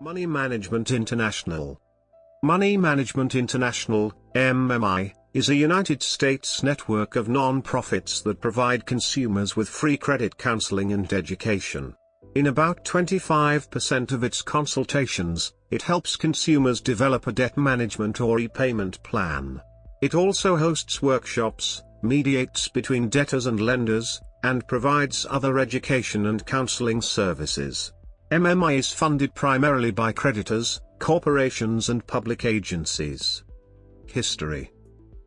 Money Management International. Money Management International, MMI, is a United States network of non-profits that provide consumers with free credit counseling and education. In about 25% of its consultations, it helps consumers develop a debt management or repayment plan. It also hosts workshops, mediates between debtors and lenders, and provides other education and counseling services. MMI is funded primarily by creditors, corporations and public agencies. History.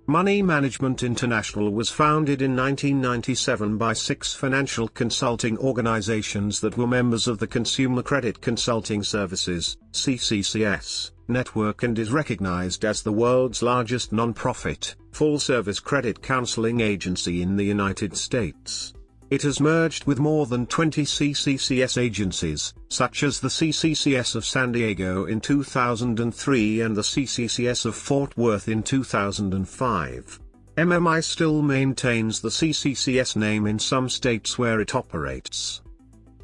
Money Management International was founded in 1997 by 6 financial consulting organizations that were members of the Consumer Credit Consulting Services (CCCS) network and is recognized as the world's largest non-profit, full-service credit counseling agency in the United States. It has merged with more than 20 CCCS agencies, such as the CCCS of San Diego in 2003 and the CCCS of Fort Worth in 2005. MMI still maintains the CCCS name in some states where it operates.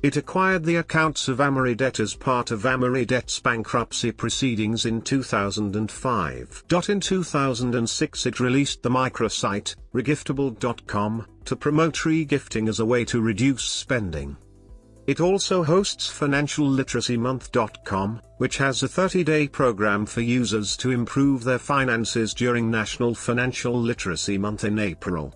It acquired the accounts of Amory Debt as part of Amory Debt's bankruptcy proceedings in 2005. In 2006 it released the microsite, regiftable.com, to promote re-gifting as a way to reduce spending. It also hosts financialliteracymonth.com, which has a 30-day program for users to improve their finances during National Financial Literacy Month in April.